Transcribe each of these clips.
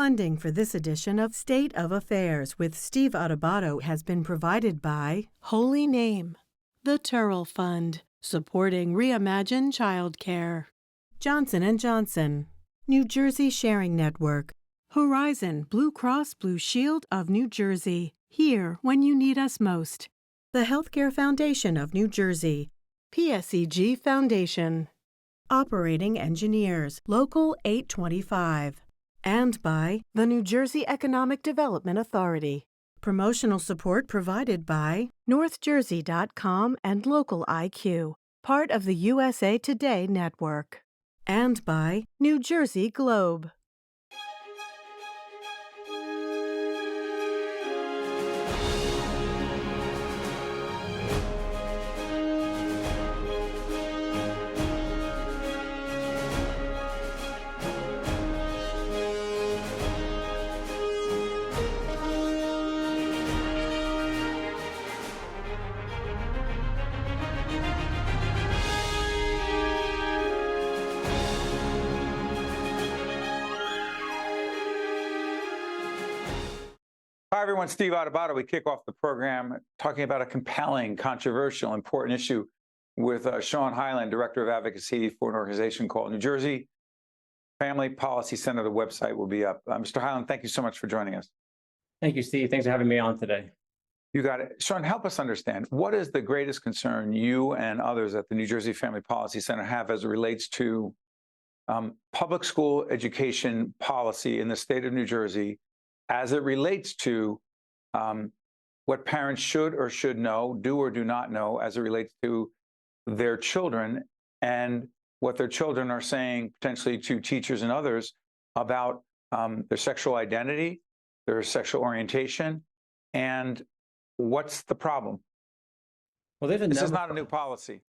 Funding for this edition of State of Affairs with Steve Adubato has been provided by Holy Name, the Turrell Fund, supporting Reimagine Childcare, Johnson & Johnson, New Jersey Sharing Network, Horizon Blue Cross Blue Shield of New Jersey, here when you need us most, the Healthcare Foundation of New Jersey, PSEG Foundation, Operating Engineers, Local 825, and by the New Jersey Economic Development Authority. Promotional support provided by NorthJersey.com and Local IQ, part of the USA Today network, and by New Jersey Globe. Hi, everyone. Steve Adubato. We kick off the program talking about a compelling, controversial, important issue with Shawn Hyland, Director of Advocacy for an organization called New Jersey Family Policy Center. The website will be up. Mr. Hyland, thank you so much for joining us. Thank you, Steve. Thanks for having me on today. You got it. Shawn, help us understand, what is the greatest concern you and others at the New Jersey Family Policy Center have as it relates to public school education policy in the state of New Jersey as it relates to what parents should or should know, do or do not know, as it relates to their children and what their children are saying potentially to teachers and others about their sexual identity, their sexual orientation, and what's the problem? Well, this is not a new policy.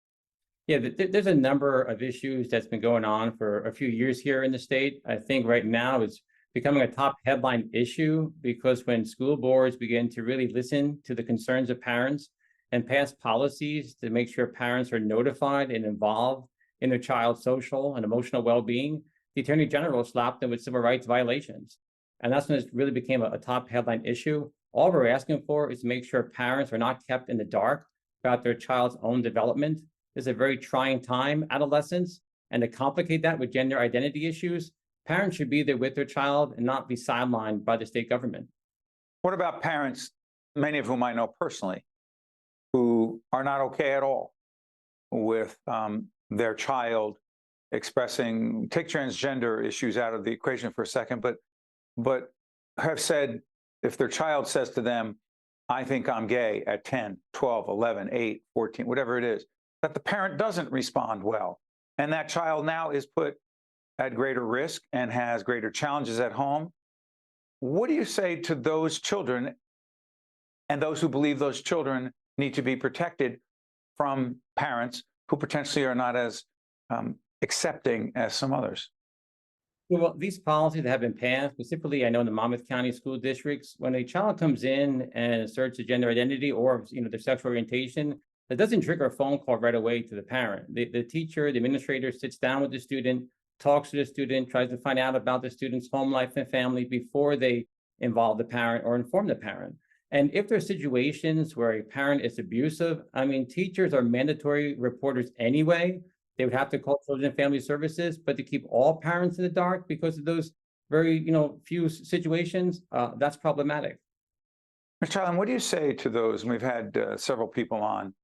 Yeah, there's a number of issues that's been going on for a few years here in the state. I think right now it's becoming a top headline issue because when school boards begin to really listen to the concerns of parents and pass policies to make sure parents are notified and involved in their child's social and emotional well-being, the Attorney General slapped them with civil rights violations. And that's when it really became a top headline issue. All we're asking for is to make sure parents are not kept in the dark about their child's own development. This is a very trying time, adolescence, and to complicate that with gender identity issues, parents should be there with their child and not be sidelined by the state government. What about parents, many of whom I know personally, who are not okay at all with their child expressing, take transgender issues out of the equation for a second, but have said, if their child says to them, I think I'm gay at 10, 12, 11, 8, 14, whatever it is, that the parent doesn't respond well. And that child now is put at greater risk and has greater challenges at home. What do you say to those children and those who believe those children need to be protected from parents who potentially are not as accepting as some others? Well, these policies that have been passed, specifically, I know in the Monmouth County school districts, when a child comes in and asserts a gender identity or their sexual orientation, that doesn't trigger a phone call right away to the parent. The teacher, the administrator sits down with the student, talks to the student, tries to find out about the student's home life and family before they involve the parent or inform the parent. And if there's situations where a parent is abusive, teachers are mandatory reporters anyway. They would have to call Children and Family Services, but to keep all parents in the dark because of those very, few situations, that's problematic. Mr. Hyland, what do you say to those? And we've had several people on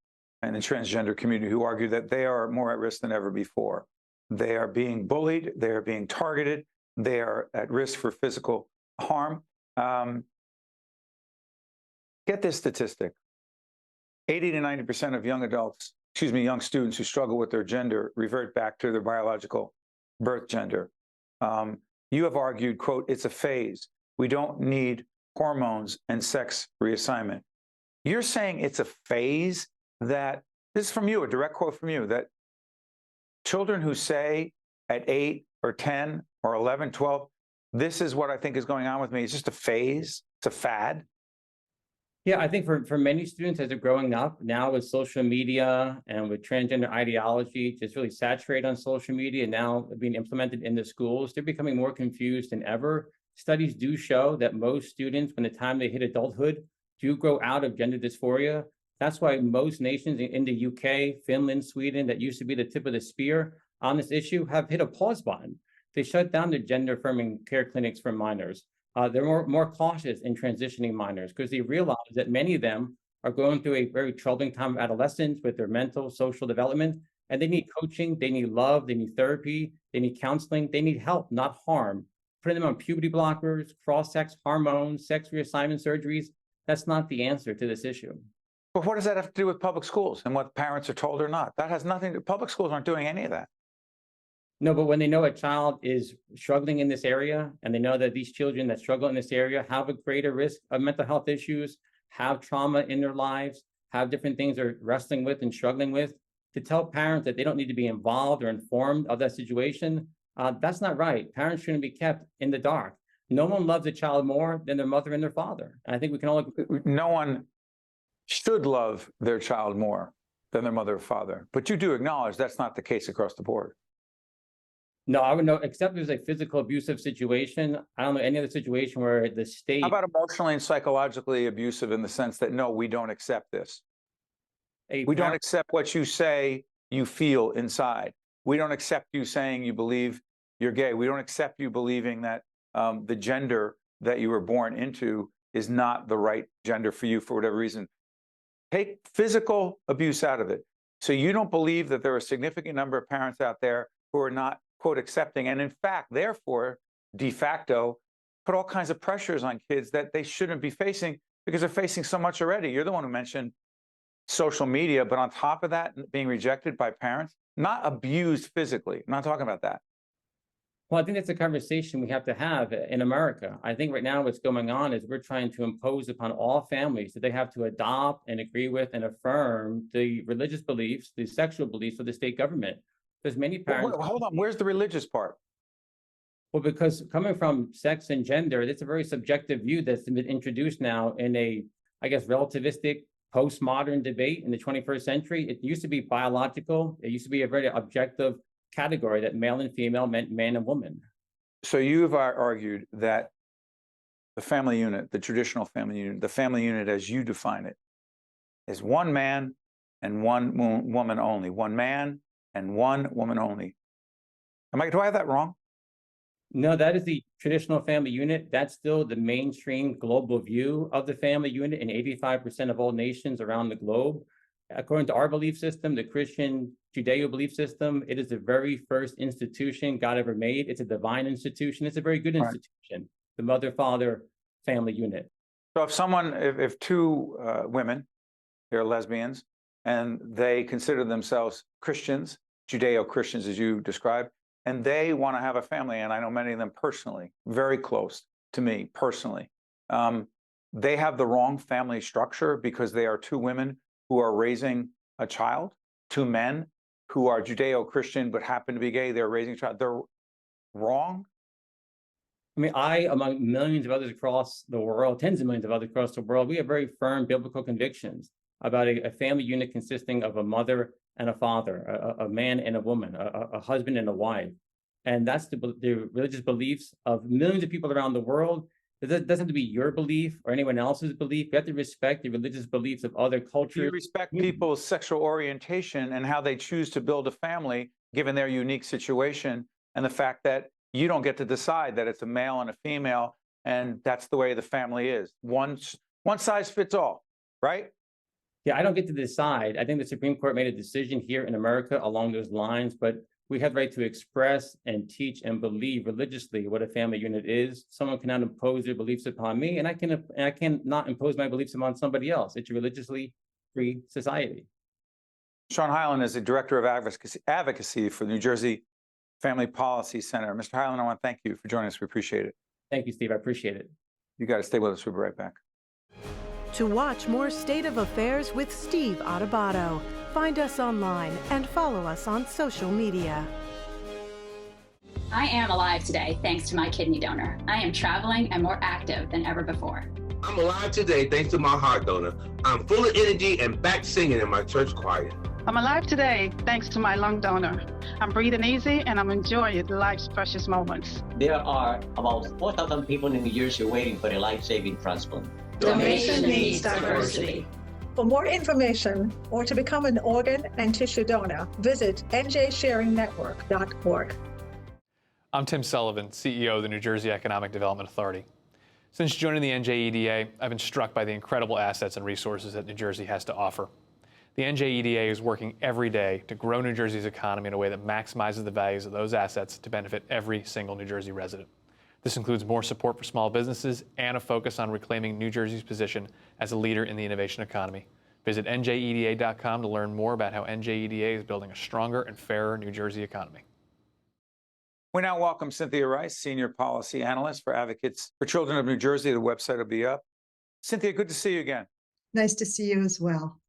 in the transgender community who argue that they are more at risk than ever before. They are being bullied, they are being targeted, they are at risk for physical harm. Get this statistic. 80 to 90% of young students who struggle with their gender revert back to their biological birth gender. You have argued, quote, it's a phase. We don't need hormones and sex reassignment. You're saying it's a phase that, this is from you, a direct quote from you, that children who say at 8 or 10 or 11, 12, this is what I think is going on with me, it's just a phase, it's a fad? Yeah, I think for many students as they're growing up now with social media and with transgender ideology just really saturated on social media and now being implemented in the schools, they're becoming more confused than ever. Studies do show that most students, when the time they hit adulthood, do grow out of gender dysphoria. That's why most nations in the UK, Finland, Sweden, that used to be the tip of the spear on this issue, have hit a pause button. They shut down their gender-affirming care clinics for minors. They're more cautious in transitioning minors because they realize that many of them are going through a very troubling time of adolescence with their mental, social development, and they need coaching, they need love, they need therapy, they need counseling, they need help, not harm. Putting them on puberty blockers, cross-sex hormones, sex reassignment surgeries, that's not the answer to this issue. But what does that have to do with public schools and what parents are told or not? That has nothing to, public schools aren't doing any of that. No, but when they know a child is struggling in this area, and they know that these children that struggle in this area have a greater risk of mental health issues, have trauma in their lives, have different things they're wrestling with and struggling with, to tell parents that they don't need to be involved or informed of that situation, that's not right. Parents shouldn't be kept in the dark. No one loves a child more than their mother and their father. And I think we can all agree. No one should love their child more than their mother or father. But you do acknowledge that's not the case across the board. No, I would know, except there's a physical abusive situation. I don't know any other situation where the state. How about emotionally and psychologically abusive in the sense that, no, we don't accept this. We don't accept what you say you feel inside. We don't accept you saying you believe you're gay. We don't accept you believing that the gender that you were born into is not the right gender for you for whatever reason. Take physical abuse out of it. So you don't believe that there are a significant number of parents out there who are not, quote, accepting, and in fact, therefore, de facto, put all kinds of pressures on kids that they shouldn't be facing because they're facing so much already. You're the one who mentioned social media, but on top of that, being rejected by parents, not abused physically. I'm not talking about that. Well, I think that's a conversation we have to have in America. I think right now what's going on is we're trying to impose upon all families that they have to adopt and agree with and affirm the religious beliefs, the sexual beliefs of the state government. Because many parents— Hold on, where's the religious part? Well, because coming from sex and gender, it's a very subjective view that's been introduced now in a, I guess, relativistic postmodern debate in the 21st century. It used to be biological. It used to be a very objective category that male and female meant man and woman. So you've argued that the family unit, the traditional family unit, the family unit as you define it, is one man and one woman only. One man and one woman only. Do I have that wrong? No, that is the traditional family unit. That's still the mainstream global view of the family unit in 85% of all nations around the globe. According to our belief system, the Christian Judeo belief system, it is the very first institution God ever made. It's a divine institution. It's a very good institution, the mother-father family unit. So if two women, they're lesbians, and they consider themselves Christians, Judeo-Christians as you described, and they want to have a family, and I know many of them personally, very close to me personally, they have the wrong family structure because they are two women who are raising a child, two men who are Judeo-Christian but happen to be gay, they're raising a child. They're wrong? I mean, among millions of others across the world, tens of millions of others across the world, we have very firm biblical convictions about a family unit consisting of a mother and a father, a man and a woman, a husband and a wife. And that's the religious beliefs of millions of people around the world. It doesn't have to be your belief or anyone else's belief. You have to respect the religious beliefs of other cultures. You respect people's sexual orientation and how they choose to build a family, given their unique situation, and the fact that you don't get to decide that it's a male and a female, and that's the way the family is. One size fits all, right? Yeah, I don't get to decide. I think the Supreme Court made a decision here in America along those lines, but we have the right to express and teach and believe religiously what a family unit is. Someone cannot impose their beliefs upon me, and I cannot impose my beliefs upon somebody else. It's a religiously free society. Shawn Hyland is the Director of Advocacy for the New Jersey Family Policy Center. Mr. Hyland, I want to thank you for joining us. We appreciate it. Thank you, Steve. I appreciate it. You got to stay with us. We'll be right back. To watch more State of Affairs with Steve Adubato, find us online and follow us on social media. I am alive today thanks to my kidney donor. I am traveling and more active than ever before. I'm alive today thanks to my heart donor. I'm full of energy and back singing in my church choir. I'm alive today thanks to my lung donor. I'm breathing easy and I'm enjoying life's precious moments. There are about 4,000 people in New Jersey waiting for a life-saving transplant. Donation needs diversity. For more information or to become an organ and tissue donor, visit njsharingnetwork.org. I'm Tim Sullivan, CEO of the New Jersey Economic Development Authority. Since joining the NJEDA, I've been struck by the incredible assets and resources that New Jersey has to offer. The NJEDA is working every day to grow New Jersey's economy in a way that maximizes the values of those assets to benefit every single New Jersey resident. This includes more support for small businesses and a focus on reclaiming New Jersey's position as a leader in the innovation economy. Visit njeda.com to learn more about how NJEDA is building a stronger and fairer New Jersey economy. We now welcome Cynthia Rice, Senior Policy Analyst for Advocates for Children of New Jersey. The website will be up. Cynthia, good to see you again. Nice to see you as well.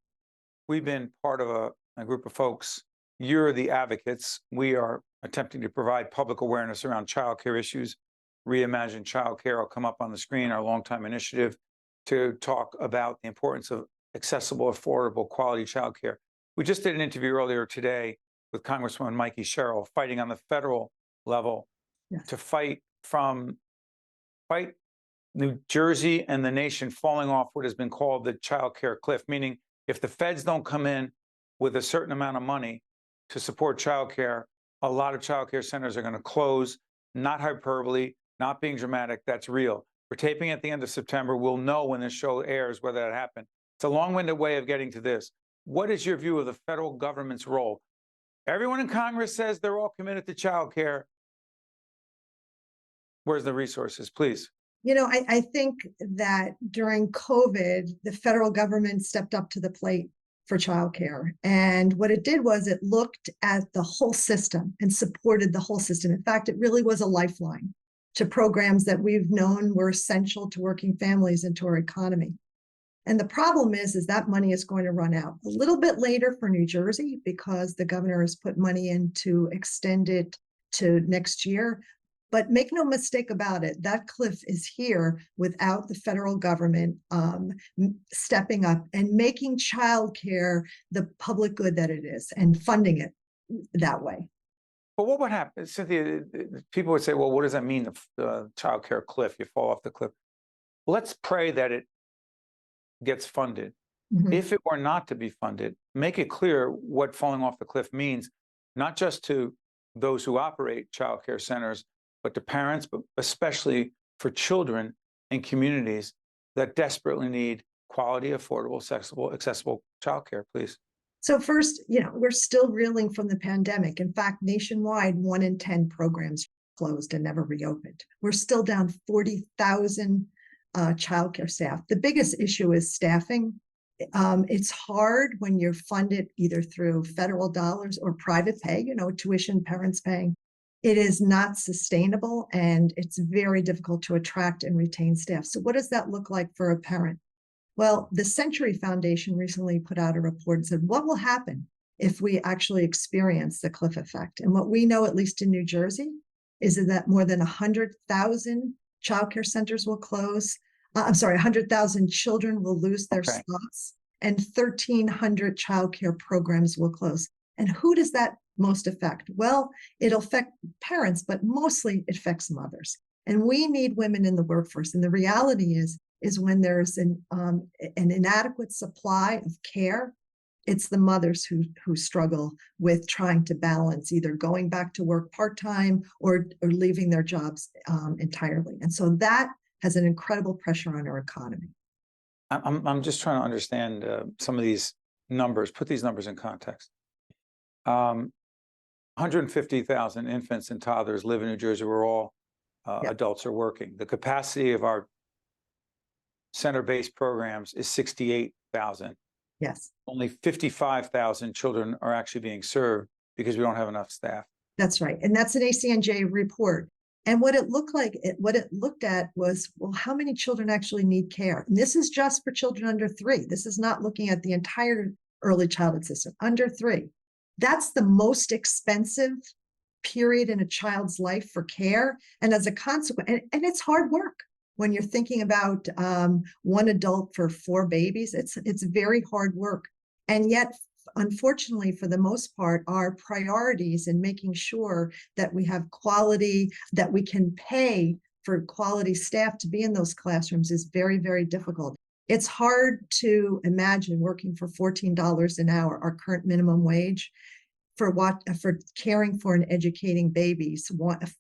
We've been part of a group of folks. You're the advocates. We are attempting to provide public awareness around childcare issues. Reimagine Childcare will come up on the screen, our longtime initiative to talk about the importance of accessible, affordable, quality childcare. We just did an interview earlier today with Congresswoman Mikey Sherrill, fighting on the federal level to fight New Jersey and the nation falling off what has been called the childcare cliff, meaning if the feds don't come in with a certain amount of money to support childcare, a lot of childcare centers are going to close. Not hyperbole, not being dramatic, that's real. We're taping at the end of September. We'll know when this show airs whether that happened. It's a long-winded way of getting to this. What is your view of the federal government's role? Everyone in Congress says they're all committed to childcare. Where's the resources, please? You know, I think that during COVID, the federal government stepped up to the plate for childcare. And what it did was it looked at the whole system and supported the whole system. In fact, it really was a lifeline to programs that we've known were essential to working families and to our economy. And the problem is that money is going to run out a little bit later for New Jersey because the governor has put money in to extend it to next year. But make no mistake about it, that cliff is here without the federal government stepping up and making childcare the public good that it is and funding it that way. But what would happen, Cynthia? People would say, well, what does that mean, the childcare cliff? You fall off the cliff. Let's pray that it gets funded. Mm-hmm. If it were not to be funded, make it clear what falling off the cliff means, not just to those who operate childcare centers, but to parents, but especially for children in communities that desperately need quality, affordable, accessible childcare, please. So first, we're still reeling from the pandemic. In fact, nationwide, 1 in 10 programs closed and never reopened. We're still down 40,000 childcare staff. The biggest issue is staffing. It's hard when you're funded either through federal dollars or private pay, tuition parents paying. It is not sustainable, and it's very difficult to attract and retain staff. So what does that look like for a parent? Well, the Century Foundation recently put out a report and said, what will happen if we actually experience the cliff effect? And what we know, at least in New Jersey, is that more than 100,000 childcare centers will close. 100,000 children will lose their spots, and 1,300 childcare programs will close. And who does that most affect? Well, it'll affect parents, but mostly it affects mothers. And we need women in the workforce. And the reality is when there's an inadequate supply of care, it's the mothers who struggle with trying to balance either going back to work part-time or leaving their jobs entirely. And so that has an incredible pressure on our economy. I'm just trying to understand some of these numbers, put these numbers in context. 150,000 infants and toddlers live in New Jersey where all adults are working. The capacity of our center-based programs is 68,000. Yes. Only 55,000 children are actually being served because we don't have enough staff. That's right. And that's an ACNJ report. And what it looked at was, well, how many children actually need care? And this is just for children under 3. This is not looking at the entire early childhood system, under 3. That's the most expensive period in a child's life for care. And as a consequence, and it's hard work when you're thinking about 1 adult for 4 babies, it's very hard work. And yet unfortunately, for the most part, our priorities in making sure that we have quality, that we can pay for quality staff to be in those classrooms is very, very difficult. It's hard to imagine working for $14 an hour, our current minimum wage, for caring for and educating babies,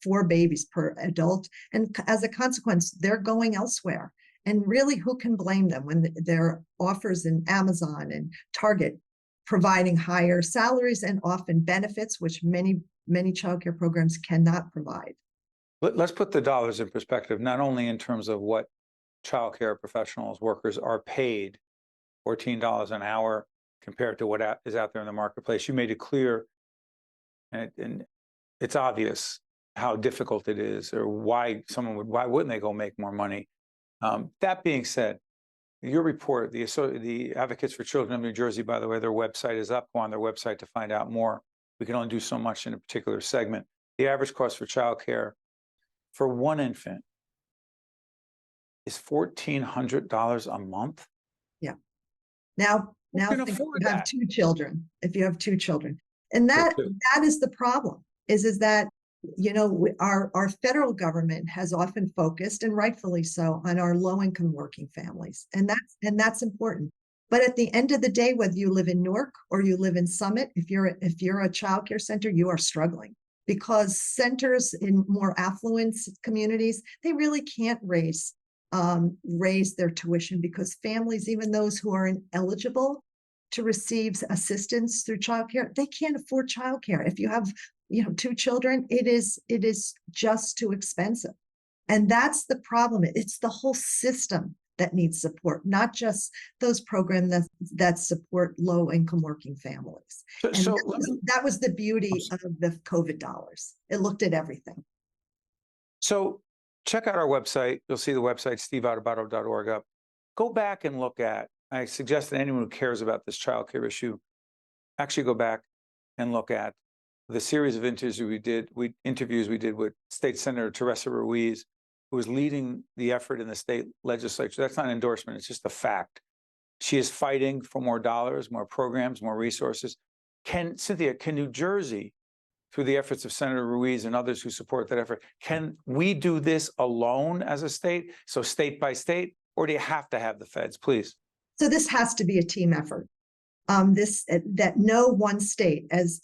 4 babies per adult. And as a consequence, they're going elsewhere. And really, who can blame them when there are offers in Amazon and Target providing higher salaries and often benefits, which many childcare programs cannot provide. Let's put the dollars in perspective, not only in terms of what childcare professionals, workers are paid, $14 an hour compared to what is out there in the marketplace. You made it clear, and it's obvious how difficult it is, or why wouldn't they go make more money? That being said, your report, the Advocates for Children of New Jersey, by the way, their website is up. Go on their website to find out more. We can only do so much in a particular segment. The average cost for childcare for one infant is $1,400 a month. Yeah. Now think if you have 2 children, and that is the problem. Is that our federal government has often focused, and rightfully so, on our low-income working families, and that's important. But at the end of the day, whether you live in Newark or you live in Summit, if you're a child care center, you are struggling, because centers in more affluent communities, they really can't raise their tuition, because families, even those who are ineligible to receive assistance through childcare, they can't afford childcare. If you have 2 children, it is just too expensive. And that's the problem. It's the whole system that needs support, not just those programs that support low-income working families. That was the beauty of the COVID dollars. It looked at everything. So check out our website. You'll see the website, steveadubato.org up. Go back and look at, I suggest that anyone who cares about this childcare issue actually go back and look at the series of interviews we did with State Senator Teresa Ruiz, who is leading the effort in the state legislature. That's not an endorsement, it's just a fact. She is fighting for more dollars, more programs, more resources. Cynthia, can New Jersey, through the efforts of Senator Ruiz and others who support that effort, can we do this alone as a state, so state by state, or do you have to have the feds, please? So this has to be a team effort. That no one state, as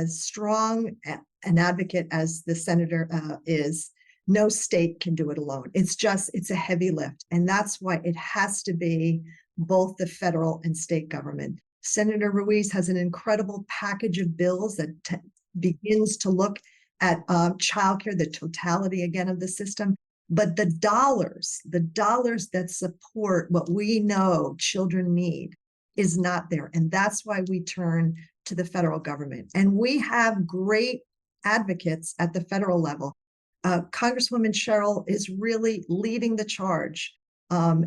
strong an advocate as the senator is, no state can do it alone. It's a heavy lift. And that's why it has to be both the federal and state government. Senator Ruiz has an incredible package of bills that begins to look at childcare, the totality again of the system. But the dollars that support what we know children need is not there. And that's why we turn to the federal government. And we have great advocates at the federal level. Congresswoman Sherrill is really leading the charge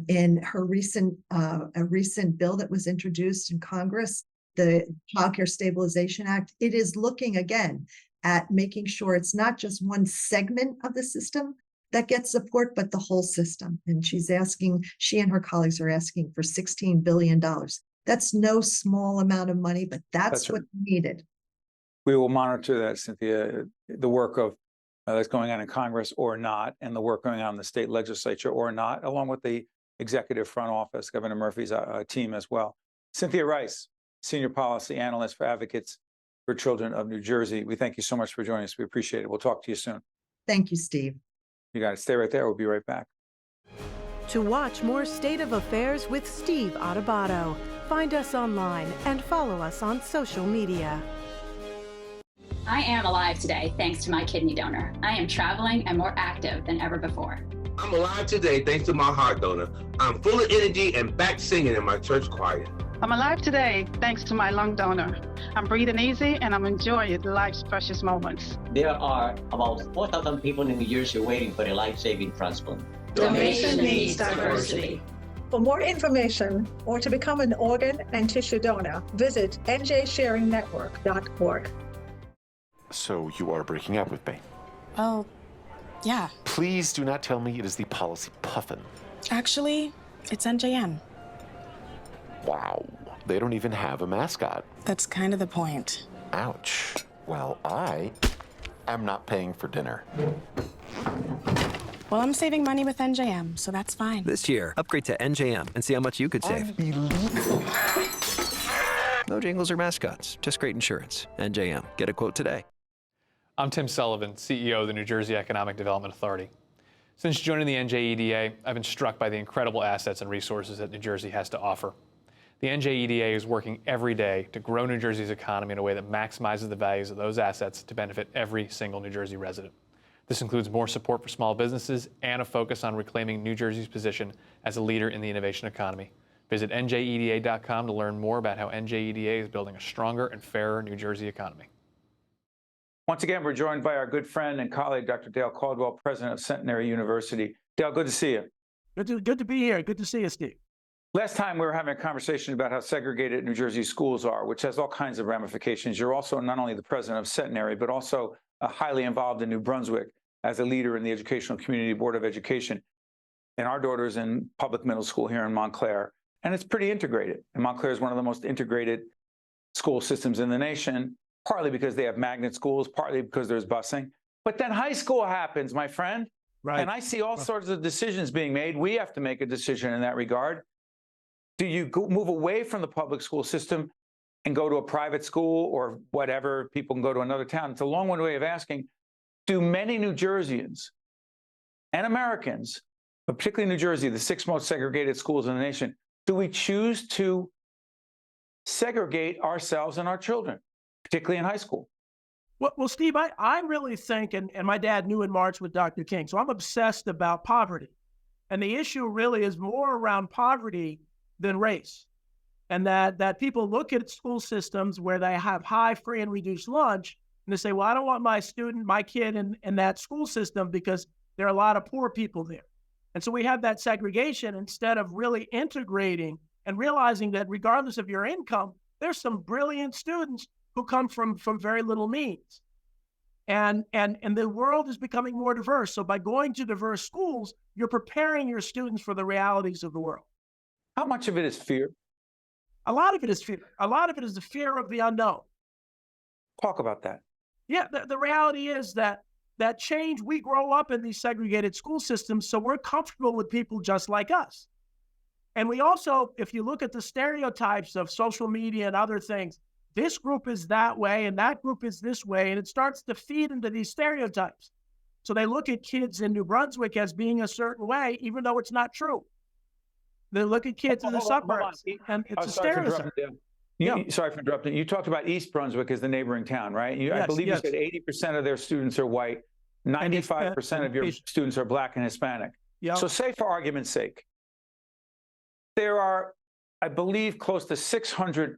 in her recent bill that was introduced in Congress, the Child Care Stabilization Act. It is looking again at making sure it's not just one segment of the system that gets support, but the whole system. And she and her colleagues are asking for $16 billion. That's no small amount of money, but that's what's needed. We will monitor that, Cynthia, the work of that's going on in Congress or not, and the work going on in the state legislature or not, along with the executive front office, Governor Murphy's team as well. Cynthia Rice, Senior Policy Analyst for Advocates for Children of New Jersey. We thank you so much for joining us. We appreciate it. We'll talk to you soon. Thank you, Steve. You got it. Stay right there. We'll be right back. To watch more State of Affairs with Steve Adubato, find us online and follow us on social media. I am alive today thanks to my kidney donor. I am traveling and more active than ever before. I'm alive today thanks to my heart donor. I'm full of energy and back singing in my church choir. I'm alive today thanks to my lung donor. I'm breathing easy and I'm enjoying life's precious moments. There are about 4,000 people in New Jersey waiting for a life-saving transplant. Donation needs diversity. For more information or to become an organ and tissue donor, visit njsharingnetwork.org. So you are breaking up with me? Oh, yeah. Please do not tell me it is the policy puffin. Actually, it's NJM. Wow. They don't even have a mascot. That's kind of the point. Ouch. Well, I am not paying for dinner. Well, I'm saving money with NJM, so that's fine. This year, upgrade to NJM and see how much you could save. Unbelievable. No jingles or mascots, just great insurance. NJM. Get a quote today. I'm Tim Sullivan, CEO of the New Jersey Economic Development Authority. Since joining the NJEDA, I've been struck by the incredible assets and resources that New Jersey has to offer. The NJEDA is working every day to grow New Jersey's economy in a way that maximizes the values of those assets to benefit every single New Jersey resident. This includes more support for small businesses and a focus on reclaiming New Jersey's position as a leader in the innovation economy. Visit njeda.com to learn more about how NJEDA is building a stronger and fairer New Jersey economy. Once again, we're joined by our good friend and colleague, Dr. Dale Caldwell, president of Centenary University. Dale, good to see you. Good to be here. Good to see you, Steve. Last time we were having a conversation about how segregated New Jersey schools are, which has all kinds of ramifications. You're also not only the president of Centenary, but also highly involved in New Brunswick as a leader in the Educational Community Board of Education. And our daughter's in public middle school here in Montclair, and it's pretty integrated. And Montclair is one of the most integrated school systems in the nation, partly because they have magnet schools, partly because there's busing. But then high school happens, my friend. Right. And I see all sorts of decisions being made. We have to make a decision in that regard. Do you move away from the public school system and go to a private school or whatever? People can go to another town. It's a long-winded way of asking, do many New Jerseyans and Americans, but particularly New Jersey, the 6 most segregated schools in the nation, do we choose to segregate ourselves and our children, particularly in high school? Well, Steve, I really think, and my dad knew in March with Dr. King, so I'm obsessed about poverty. And the issue really is more around poverty than race. And that people look at school systems where they have high, free, and reduced lunch, and they say, well, I don't want my kid in that school system because there are a lot of poor people there. And so we have that segregation instead of really integrating and realizing that regardless of your income, there's some brilliant students who come from very little means. And the world is becoming more diverse. So by going to diverse schools, you're preparing your students for the realities of the world. How much of it is fear? A lot of it is fear. A lot of it is the fear of the unknown. Talk about that. Yeah, the reality is that change, we grow up in these segregated school systems, so we're comfortable with people just like us. And we also, if you look at the stereotypes of social media and other things, this group is that way and that group is this way, and it starts to feed into these stereotypes. So they look at kids in New Brunswick as being a certain way, even though it's not true. They look at kids in the suburbs, and it's a stereotype. Sorry for interrupting. You talked about East Brunswick as the neighboring town, right? I believe you said 80% of their students are white, 95% of your students are Black and Hispanic. Yep. So say for argument's sake, there are, I believe, close to 600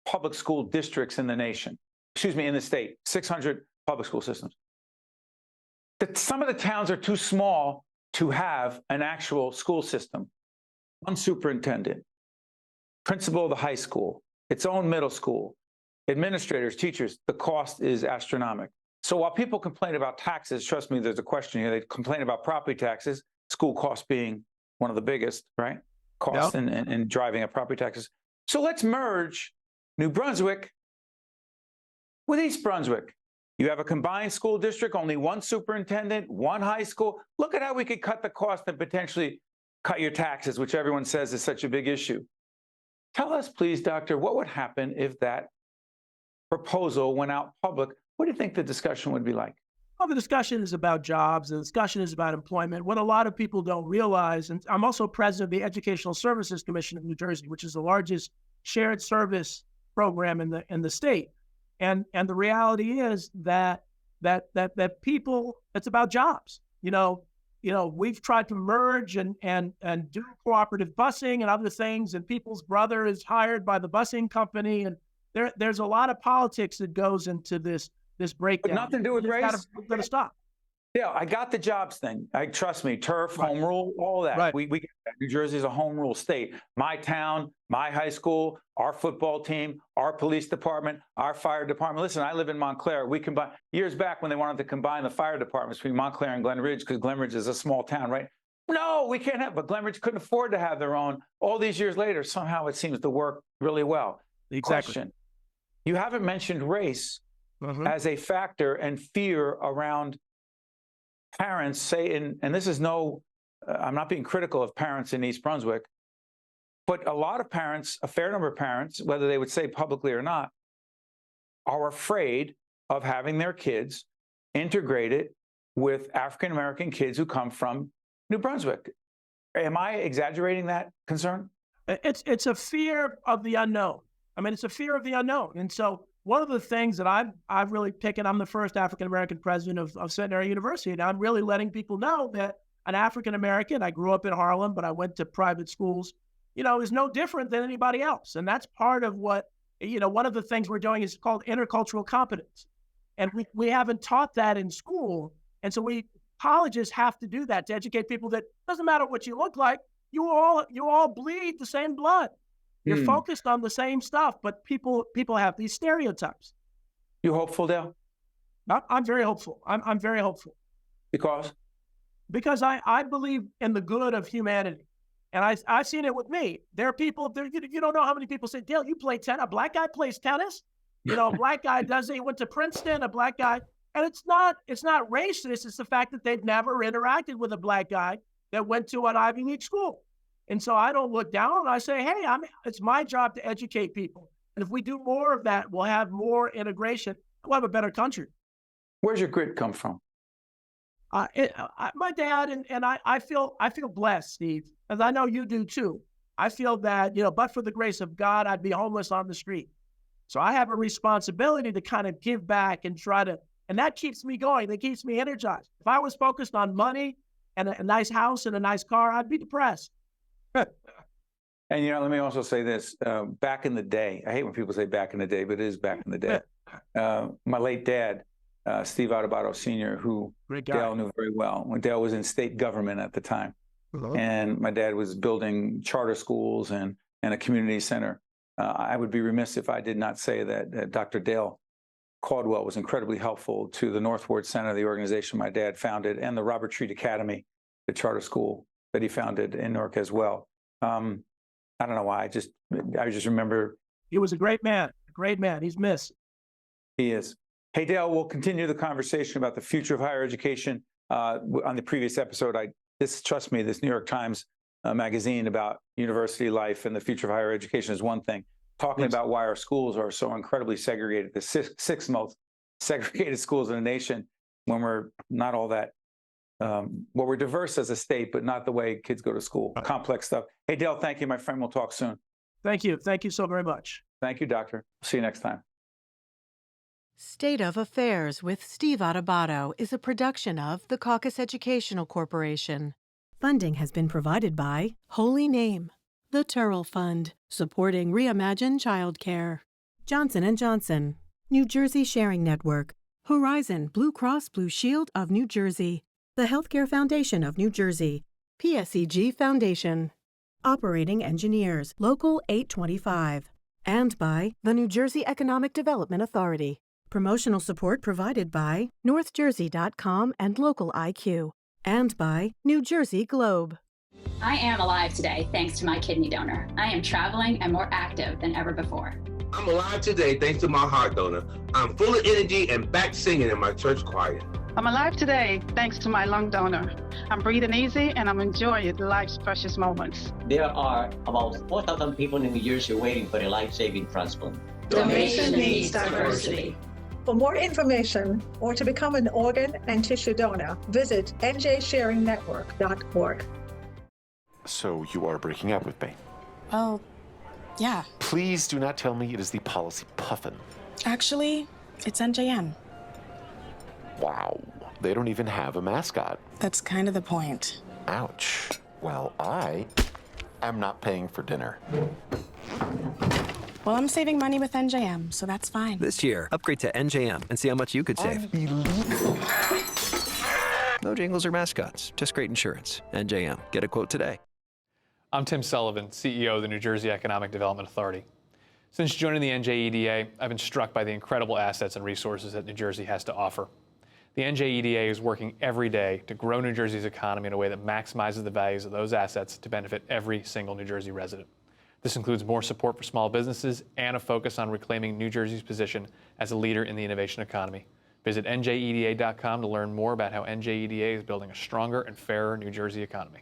public school districts in the nation, in the state, 600 public school systems. Some of the towns are too small to have an actual school system. One superintendent, principal of the high school, its own middle school, administrators, teachers, the cost is astronomical. So while people complain about taxes, trust me, there's a question here. They complain about property taxes, school costs being one of the biggest, right? Costs and driving up property taxes. So let's merge New Brunswick with East Brunswick. You have a combined school district, only one superintendent, one high school. Look at how we could cut the cost and potentially cut your taxes, which everyone says is such a big issue. Tell us, please, Doctor, what would happen if that proposal went out public? What do you think the discussion would be like? Well, the discussion is about jobs. The discussion is about employment. What a lot of people don't realize, and I'm also president of the Educational Services Commission of New Jersey, which is the largest shared service program in the state. And the reality is that people, it's about jobs. We've tried to merge and do cooperative busing and other things, and people's brother is hired by the busing company, and there's a lot of politics that goes into this breakdown. But nothing to do with race. We've got to stop. Yeah, I got the jobs thing. Trust me, turf, home rule, all that. Right. We get that. New Jersey is a home rule state. My town, my high school, our football team, our police department, our fire department. Listen, I live in Montclair. We combine years back when they wanted to combine the fire departments between Montclair and Glen Ridge, because Glen Ridge is a small town, right? No, we can't have, but Glenridge couldn't afford to have their own. All these years later, somehow it seems to work really well. Exactly. Question. You haven't mentioned race as a factor and fear around parents say, and this is I'm not being critical of parents in East Brunswick, but a lot of parents, a fair number of parents, whether they would say publicly or not, are afraid of having their kids integrated with African-American kids who come from New Brunswick. Am I exaggerating that concern? It's a fear of the unknown. I mean, it's a fear of the unknown. And so one of the things that I've really taken, I'm the first African-American president of Centenary University, and I'm really letting people know that an African-American, I grew up in Harlem, but I went to private schools, is no different than anybody else. And that's part of what, one of the things we're doing is called intercultural competence. And we haven't taught that in school. And so colleges have to do that to educate people that doesn't matter what you look like, you all bleed the same blood. You're focused on the same stuff, but people have these stereotypes. You hopeful, Dale? I'm very hopeful. I'm very hopeful. Because? Because I believe in the good of humanity. And I've seen it with me. There are people, you don't know how many people say, Dale, you play tennis. A black guy plays tennis. A black guy he went to Princeton, a black guy. And it's not racist. It's the fact that they've never interacted with a black guy that went to an Ivy League school. And so I don't look down and I say, hey, it's my job to educate people. And if we do more of that, we'll have more integration. We'll have a better country. Where's your grit come from? My dad and I feel blessed, Steve, as I know you do too. I feel that, but for the grace of God, I'd be homeless on the street. So I have a responsibility to kind of give back and and that keeps me going. That keeps me energized. If I was focused on money and a nice house and a nice car, I'd be depressed. And, let me also say this. Back in the day, I hate when people say back in the day, but it is back in the day. My late dad, Steve Adubato Sr., who Dale knew very well, when Dale was in state government at the time. And my dad was building charter schools and a community center. I would be remiss if I did not say that Dr. Dale Caldwell was incredibly helpful to the North Ward Center, the organization my dad founded, and the Robert Treat Academy, the charter school that he founded in Newark as well. I don't know why. I just remember. He was a great man. He's missed. He is. Hey, Dale, we'll continue the conversation about the future of higher education on the previous episode. Trust me, this New York Times magazine about university life and the future of higher education is one thing. Talking about why our schools are so incredibly segregated, the six most segregated schools in the nation, when we're not all that, we're diverse as a state, but not the way kids go to school. Complex stuff. Hey, Dale, thank you, my friend. We'll talk soon. Thank you. Thank you so very much. Thank you, Doctor. See you next time. State of Affairs with Steve Adubato is a production of the Caucus Educational Corporation. Funding has been provided by Holy Name, the Turrell Fund, supporting Reimagine Childcare, Johnson & Johnson, New Jersey Sharing Network, Horizon Blue Cross Blue Shield of New Jersey, the Healthcare Foundation of New Jersey, PSEG Foundation, Operating Engineers, Local 825, and by the New Jersey Economic Development Authority. Promotional support provided by NorthJersey.com and Local IQ, and by New Jersey Globe. I am alive today thanks to my kidney donor. I am traveling and more active than ever before. I'm alive today thanks to my heart donor. I'm full of energy and back singing in my church choir. I'm alive today thanks to my lung donor. I'm breathing easy and I'm enjoying life's precious moments. There are about 4,000 people in New Jersey waiting for a life-saving transplant. Donation needs diversity. For more information or to become an organ and tissue donor, visit njsharingnetwork.org. So you are breaking up with me? Well, yeah. Please do not tell me it is the Policy Puffin. Actually, it's NJM. Wow. They don't even have a mascot. That's kind of the point. Ouch. Well, I am not paying for dinner. Well, I'm saving money with NJM, so that's fine. This year, upgrade to NJM and see how much you could save. Unbelievable. No jingles or mascots, just great insurance. NJM. Get a quote today. I'm Tim Sullivan, CEO of the New Jersey Economic Development Authority. Since joining the NJEDA, I've been struck by the incredible assets and resources that New Jersey has to offer. The NJEDA is working every day to grow New Jersey's economy in a way that maximizes the values of those assets to benefit every single New Jersey resident. This includes more support for small businesses and a focus on reclaiming New Jersey's position as a leader in the innovation economy. Visit njeda.com to learn more about how NJEDA is building a stronger and fairer New Jersey economy.